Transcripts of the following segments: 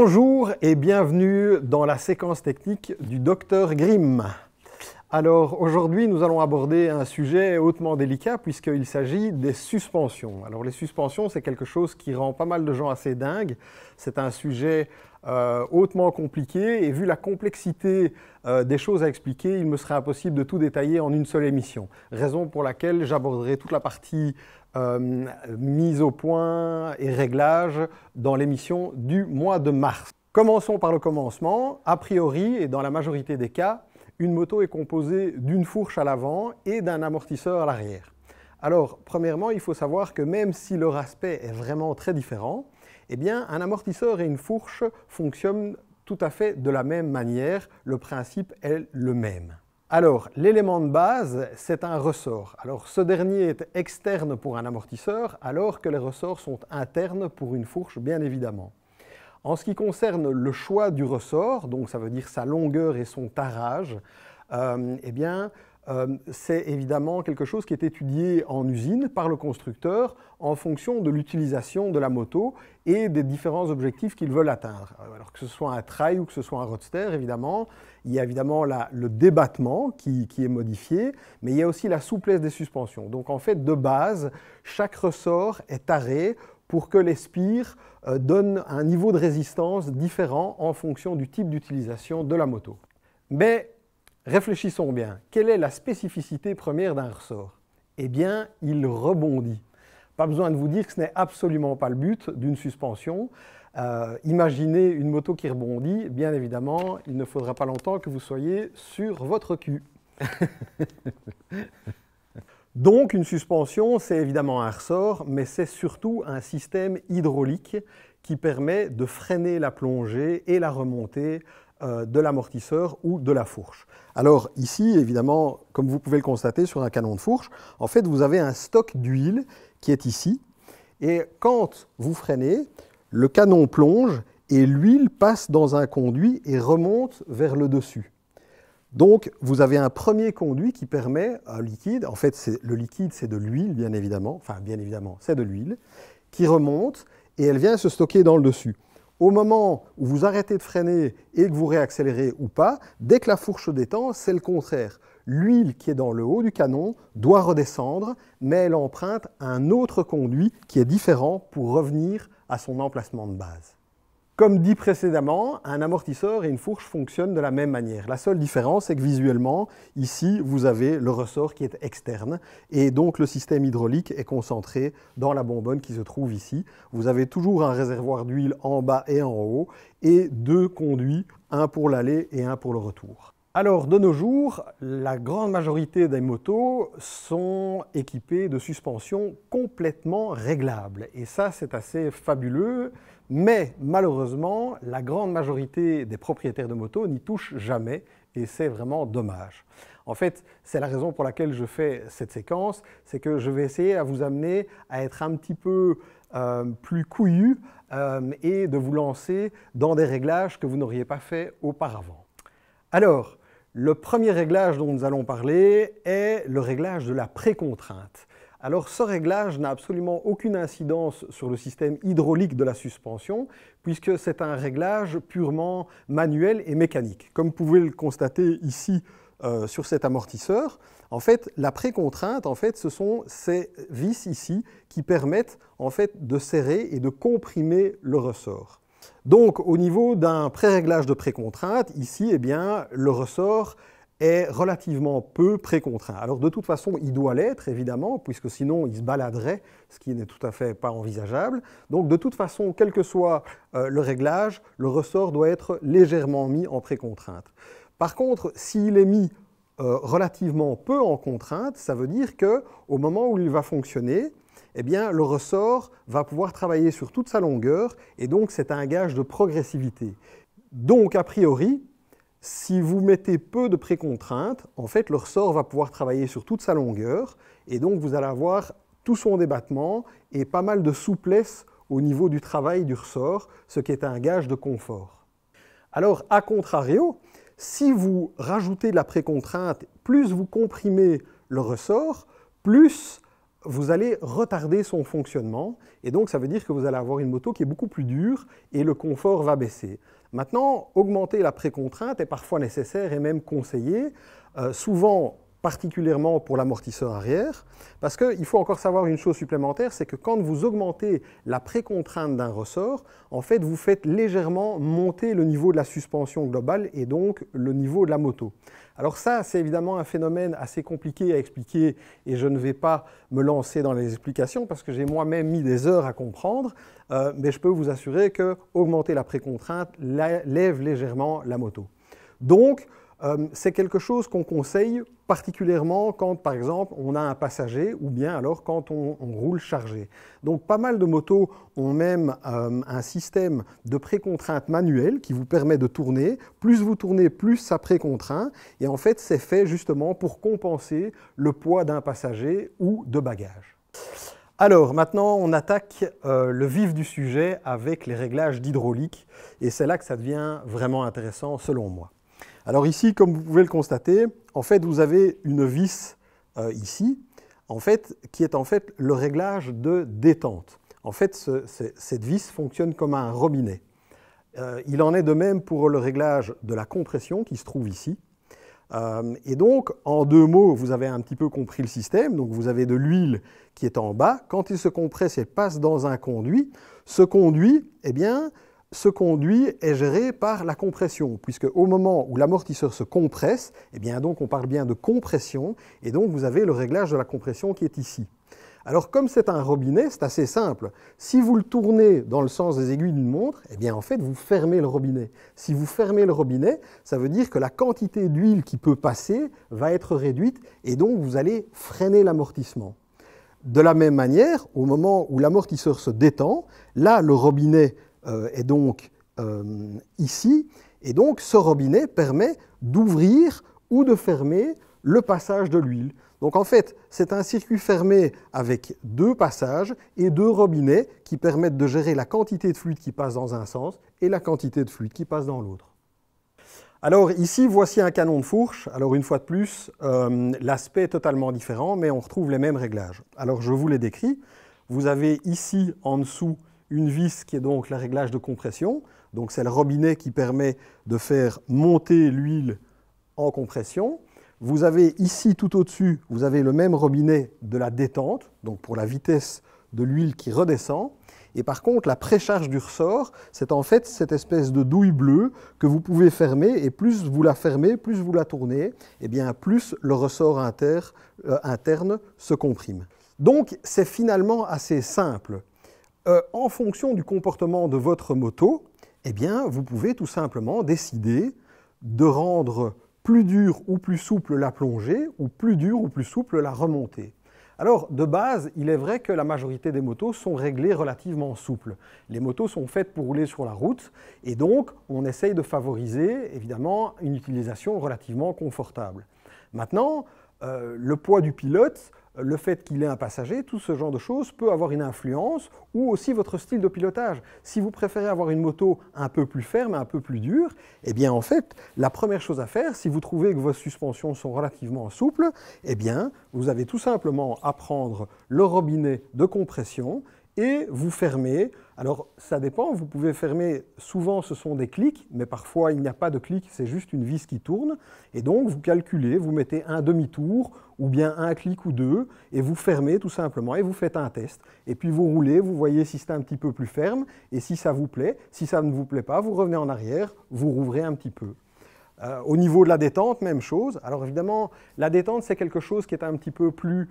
Bonjour et bienvenue dans la séquence technique du Dr Grimm. Alors aujourd'hui nous allons aborder un sujet hautement délicat puisqu'il s'agit des suspensions. Alors les suspensions c'est quelque chose qui rend pas mal de gens assez dingues. C'est un sujet hautement compliqué et vu la complexité des choses à expliquer, il me serait impossible de tout détailler en une seule émission. Raison pour laquelle j'aborderai toute la partie mise au point et réglage dans l'émission du mois de mars. Commençons par le commencement. A priori, et dans la majorité des cas, une moto est composée d'une fourche à l'avant et d'un amortisseur à l'arrière. Alors, premièrement, il faut savoir que même si leur aspect est vraiment très différent, eh bien, un amortisseur et une fourche fonctionnent tout à fait de la même manière. Le principe est le même. Alors, l'élément de base, c'est un ressort. Alors, ce dernier est externe pour un amortisseur, alors que les ressorts sont internes pour une fourche, bien évidemment. En ce qui concerne le choix du ressort, donc ça veut dire sa longueur et son tarage, c'est évidemment quelque chose qui est étudié en usine par le constructeur en fonction de l'utilisation de la moto et des différents objectifs qu'ils veulent atteindre. Alors que ce soit un trail ou que ce soit un roadster, évidemment, il y a évidemment le débattement qui est modifié, mais il y a aussi la souplesse des suspensions. Donc en fait, de base, chaque ressort est taré pour que les spires donnent un niveau de résistance différent en fonction du type d'utilisation de la moto. Mais réfléchissons bien, quelle est la spécificité première d'un ressort? Eh bien, il rebondit. Pas besoin de vous dire que ce n'est absolument pas le but d'une suspension. Imaginez une moto qui rebondit, bien évidemment, il ne faudra pas longtemps que vous soyez sur votre cul. Donc, une suspension, c'est évidemment un ressort, mais c'est surtout un système hydraulique qui permet de freiner la plongée et la remontée de l'amortisseur ou de la fourche. Alors ici, évidemment, comme vous pouvez le constater sur un canon de fourche, en fait, vous avez un stock d'huile qui est ici. Et quand vous freinez, le canon plonge et l'huile passe dans un conduit et remonte vers le dessus. Donc, vous avez un premier conduit qui permet un liquide, en fait, le liquide, c'est de l'huile, bien évidemment, c'est de l'huile, qui remonte et elle vient se stocker dans le dessus. Au moment où vous arrêtez de freiner et que vous réaccélérez ou pas, dès que la fourche se détend, c'est le contraire. L'huile qui est dans le haut du canon doit redescendre, mais elle emprunte un autre conduit qui est différent pour revenir à son emplacement de base. Comme dit précédemment, un amortisseur et une fourche fonctionnent de la même manière. La seule différence, c'est que visuellement, ici, vous avez le ressort qui est externe et donc le système hydraulique est concentré dans la bonbonne qui se trouve ici. Vous avez toujours un réservoir d'huile en bas et en haut et deux conduits, un pour l'aller et un pour le retour. Alors, de nos jours, la grande majorité des motos sont équipées de suspensions complètement réglables. Et ça, c'est assez fabuleux. Mais malheureusement, la grande majorité des propriétaires de motos n'y touchent jamais et c'est vraiment dommage. En fait, c'est la raison pour laquelle je fais cette séquence, c'est que je vais essayer à vous amener à être un petit peu plus couillu et de vous lancer dans des réglages que vous n'auriez pas fait auparavant. Alors, le premier réglage dont nous allons parler est le réglage de la précontrainte. Alors ce réglage n'a absolument aucune incidence sur le système hydraulique de la suspension puisque c'est un réglage purement manuel et mécanique. Comme vous pouvez le constater ici sur cet amortisseur, en fait la précontrainte, ce sont ces vis ici qui permettent en fait de serrer et de comprimer le ressort. Donc au niveau d'un pré-réglage de précontrainte, ici eh bien, le ressort est relativement peu précontraint. Alors de toute façon, il doit l'être, évidemment, puisque sinon il se baladerait, ce qui n'est tout à fait pas envisageable. Donc de toute façon, quel que soit le réglage, le ressort doit être légèrement mis en précontrainte. Par contre, s'il est mis relativement peu en contrainte, ça veut dire qu'au moment où il va fonctionner, eh bien, le ressort va pouvoir travailler sur toute sa longueur, et donc c'est un gage de progressivité. Donc, a priori, si vous mettez peu de précontraintes, en fait, le ressort va pouvoir travailler sur toute sa longueur et donc vous allez avoir tout son débattement et pas mal de souplesse au niveau du travail du ressort, ce qui est un gage de confort. Alors, à contrario, si vous rajoutez de la précontrainte, plus vous comprimez le ressort, plus vous allez retarder son fonctionnement, et donc ça veut dire que vous allez avoir une moto qui est beaucoup plus dure et le confort va baisser. Maintenant, augmenter la précontrainte est parfois nécessaire et même conseillé, souvent particulièrement pour l'amortisseur arrière, parce qu'il faut encore savoir une chose supplémentaire, c'est que quand vous augmentez la précontrainte d'un ressort, en fait, vous faites légèrement monter le niveau de la suspension globale et donc le niveau de la moto. Alors ça, c'est évidemment un phénomène assez compliqué à expliquer et je ne vais pas me lancer dans les explications parce que j'ai moi-même mis des heures à comprendre, mais je peux vous assurer que augmenter la précontrainte lève légèrement la moto. Donc, c'est quelque chose qu'on conseille particulièrement quand, par exemple, on a un passager ou bien alors quand on roule chargé. Donc, pas mal de motos ont même un système de précontrainte manuelle qui vous permet de tourner. Plus vous tournez, plus ça précontraint. Et en fait, c'est fait justement pour compenser le poids d'un passager ou de bagages. Alors, maintenant, on attaque le vif du sujet avec les réglages d'hydraulique. Et c'est là que ça devient vraiment intéressant, selon moi. Alors ici, comme vous pouvez le constater, en fait, vous avez une vis ici, en fait, qui est en fait le réglage de détente. En fait, cette vis fonctionne comme un robinet. Il en est de même pour le réglage de la compression qui se trouve ici. Et donc, en deux mots, vous avez un petit peu compris le système. Donc, vous avez de l'huile qui est en bas. Quand il se compresse, elle passe dans un conduit. Ce conduit, eh bien, ce conduit est géré par la compression, puisque au moment où l'amortisseur se compresse, eh bien donc on parle bien de compression, et donc vous avez le réglage de la compression qui est ici. Alors comme c'est un robinet, c'est assez simple. Si vous le tournez dans le sens des aiguilles d'une montre, eh bien en fait vous fermez le robinet. Si vous fermez le robinet, ça veut dire que la quantité d'huile qui peut passer va être réduite, et donc vous allez freiner l'amortissement. De la même manière, au moment où l'amortisseur se détend, là le robinet est donc ici, et donc ce robinet permet d'ouvrir ou de fermer le passage de l'huile. Donc en fait, c'est un circuit fermé avec deux passages et deux robinets qui permettent de gérer la quantité de fluide qui passe dans un sens et la quantité de fluide qui passe dans l'autre. Alors ici, voici un canon de fourche. Alors une fois de plus, l'aspect est totalement différent, mais on retrouve les mêmes réglages. Alors je vous les décris. Vous avez ici en dessous une vis qui est donc le réglage de compression. Donc c'est le robinet qui permet de faire monter l'huile en compression. Vous avez ici tout au-dessus, vous avez le même robinet de la détente, donc pour la vitesse de l'huile qui redescend. Et par contre, la précharge du ressort, c'est en fait cette espèce de douille bleue que vous pouvez fermer, et plus vous la fermez, plus vous la tournez, et bien plus le ressort interne se comprime. Donc c'est finalement assez simple. En fonction du comportement de votre moto, eh bien, vous pouvez tout simplement décider de rendre plus dure ou plus souple la plongée, ou plus dure ou plus souple la remontée. Alors, de base, il est vrai que la majorité des motos sont réglées relativement souples. Les motos sont faites pour rouler sur la route, et donc on essaye de favoriser, évidemment, une utilisation relativement confortable. Maintenant, le poids du pilote, le fait qu'il ait un passager, tout ce genre de choses peut avoir une influence, ou aussi votre style de pilotage. Si vous préférez avoir une moto un peu plus ferme, un peu plus dure, eh bien en fait, la première chose à faire, si vous trouvez que vos suspensions sont relativement souples, eh bien vous avez tout simplement à prendre le robinet de compression et vous fermez. Alors ça dépend, vous pouvez fermer, souvent ce sont des clics, mais parfois il n'y a pas de clic, c'est juste une vis qui tourne, et donc vous calculez, vous mettez un demi-tour, ou bien un clic ou deux, et vous fermez tout simplement, et vous faites un test. Et puis vous roulez, vous voyez si c'est un petit peu plus ferme, et si ça vous plaît. Si ça ne vous plaît pas, vous revenez en arrière, vous rouvrez un petit peu. Au niveau de la détente, même chose. Alors évidemment, la détente, c'est quelque chose qui est un petit peu plus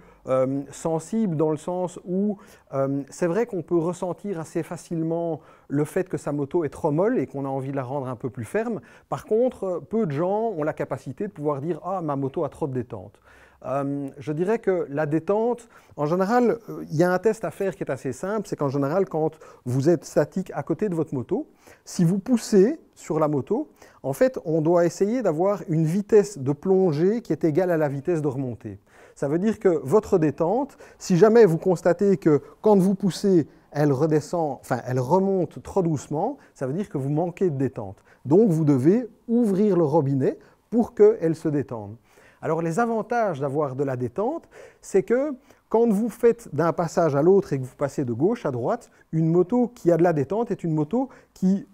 sensible dans le sens où c'est vrai qu'on peut ressentir assez facilement le fait que sa moto est trop molle et qu'on a envie de la rendre un peu plus ferme. Par contre, peu de gens ont la capacité de pouvoir dire « Ah, ma moto a trop de détente ». Je dirais que la détente, en général, il y a un test à faire qui est assez simple, c'est qu'en général, quand vous êtes statique à côté de votre moto, si vous poussez sur la moto, en fait, on doit essayer d'avoir une vitesse de plongée qui est égale à la vitesse de remontée. Ça veut dire que votre détente, si jamais vous constatez que quand vous poussez, elle redescend, enfin, elle remonte trop doucement, ça veut dire que vous manquez de détente. Donc, vous devez ouvrir le robinet pour qu'elle se détende. Alors les avantages d'avoir de la détente, c'est que Quand vous faites d'un passage à l'autre et que vous passez de gauche à droite, une moto qui a de la détente est une moto qui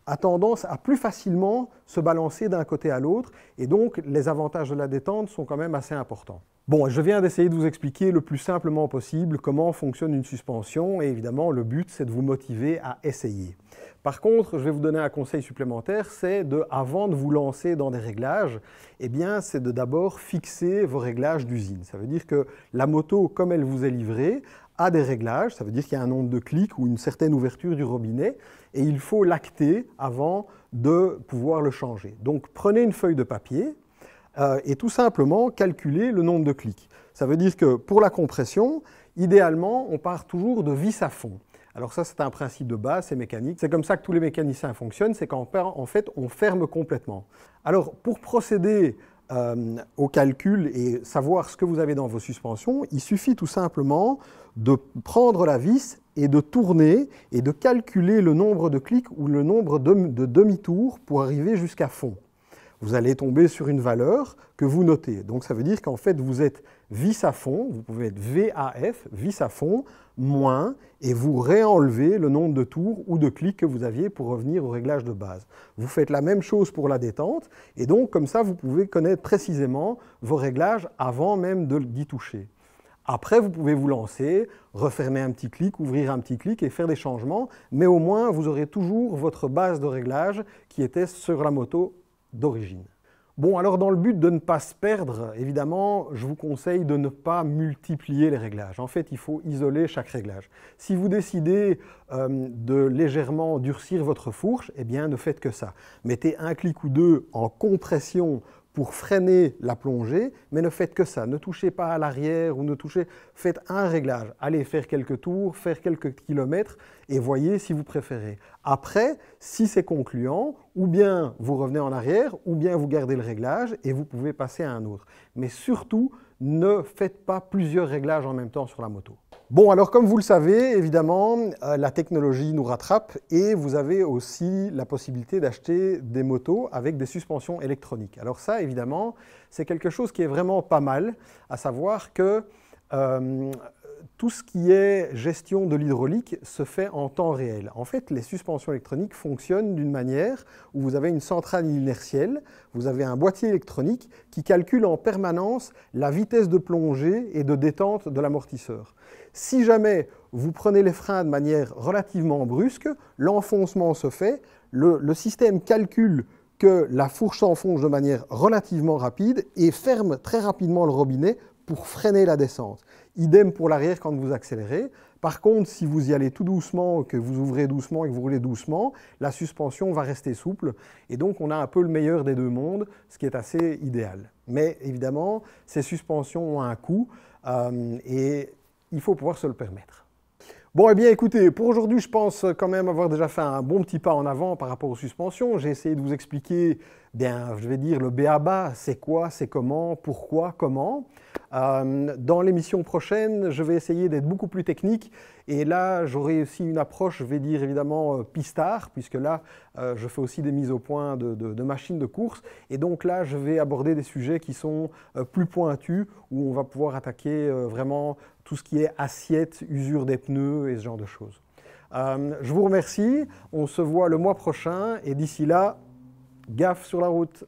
a tendance à plus facilement se balancer d'un côté à l'autre, et donc les avantages de la détente sont quand même assez importants. Bon, je viens d'essayer de vous expliquer le plus simplement possible comment fonctionne une suspension, et évidemment le but c'est de vous motiver à essayer. Par contre, je vais vous donner un conseil supplémentaire, c'est avant de vous lancer dans des réglages, eh bien c'est de d'abord fixer vos réglages d'usine. Ça veut dire que la moto, comme elle vous est livrée, a des réglages, ça veut dire qu'il y a un nombre de clics ou une certaine ouverture du robinet, et il faut l'acter avant de pouvoir le changer. Donc prenez une feuille de papier et tout simplement calculez le nombre de clics. Ça veut dire que pour la compression, idéalement, on part toujours de vis à fond. Alors ça, c'est un principe de base, c'est mécanique. C'est comme ça que tous les mécaniciens fonctionnent, c'est qu'en fait, on ferme complètement. Alors, pour procéder au calcul et savoir ce que vous avez dans vos suspensions, il suffit tout simplement de prendre la vis et de tourner et de calculer le nombre de clics ou le nombre de demi-tours pour arriver jusqu'à fond. Vous allez tomber sur une valeur que vous notez. Donc ça veut dire qu'en fait vous êtes vis à fond, vous pouvez être VAF, vis à fond, moins, et vous réenlevez le nombre de tours ou de clics que vous aviez pour revenir au réglage de base. Vous faites la même chose pour la détente, et donc comme ça vous pouvez connaître précisément vos réglages avant même d'y toucher. Après, vous pouvez vous lancer, refermer un petit clic, ouvrir un petit clic et faire des changements, mais au moins vous aurez toujours votre base de réglage qui était sur la moto d'origine. Bon, alors dans le but de ne pas se perdre, évidemment, je vous conseille de ne pas multiplier les réglages. En fait, il faut isoler chaque réglage. Si vous décidez de légèrement durcir votre fourche, eh bien, ne faites que ça. Mettez un clic ou deux en compression pour freiner la plongée, mais ne faites que ça. Ne touchez pas à l'arrière ou ne touchez... Faites un réglage. Allez faire quelques tours, faire quelques kilomètres et voyez si vous préférez. Après, si c'est concluant, ou bien vous revenez en arrière, ou bien vous gardez le réglage et vous pouvez passer à un autre. Mais surtout, ne faites pas plusieurs réglages en même temps sur la moto. Bon, alors comme vous le savez, évidemment, la technologie nous rattrape et vous avez aussi la possibilité d'acheter des motos avec des suspensions électroniques. Alors ça, évidemment, c'est quelque chose qui est vraiment pas mal, à savoir que tout ce qui est gestion de l'hydraulique se fait en temps réel. En fait, les suspensions électroniques fonctionnent d'une manière où vous avez une centrale inertielle, vous avez un boîtier électronique qui calcule en permanence la vitesse de plongée et de détente de l'amortisseur. Si jamais vous prenez les freins de manière relativement brusque, l'enfoncement se fait, le système calcule que la fourche s'enfonce de manière relativement rapide et ferme très rapidement le robinet pour freiner la descente. Idem pour l'arrière quand vous accélérez. Par contre, si vous y allez tout doucement, que vous ouvrez doucement et que vous roulez doucement, la suspension va rester souple. Et donc, on a un peu le meilleur des deux mondes, ce qui est assez idéal. Mais évidemment, ces suspensions ont un coût et il faut pouvoir se le permettre. Bon, eh bien, écoutez, pour aujourd'hui, je pense quand même avoir déjà fait un bon petit pas en avant par rapport aux suspensions. J'ai essayé de vous expliquer, bien, je vais dire, le b.a.-ba, c'est quoi, c'est comment, pourquoi, comment. Dans l'émission prochaine, je vais essayer d'être beaucoup plus technique et là, j'aurai aussi une approche, je vais dire évidemment pistard, puisque là, je fais aussi des mises au point de machines de course et donc là, je vais aborder des sujets qui sont plus pointus, où on va pouvoir attaquer vraiment tout ce qui est assiette, usure des pneus et ce genre de choses. Je vous remercie, on se voit le mois prochain et d'ici là, gaffe sur la route.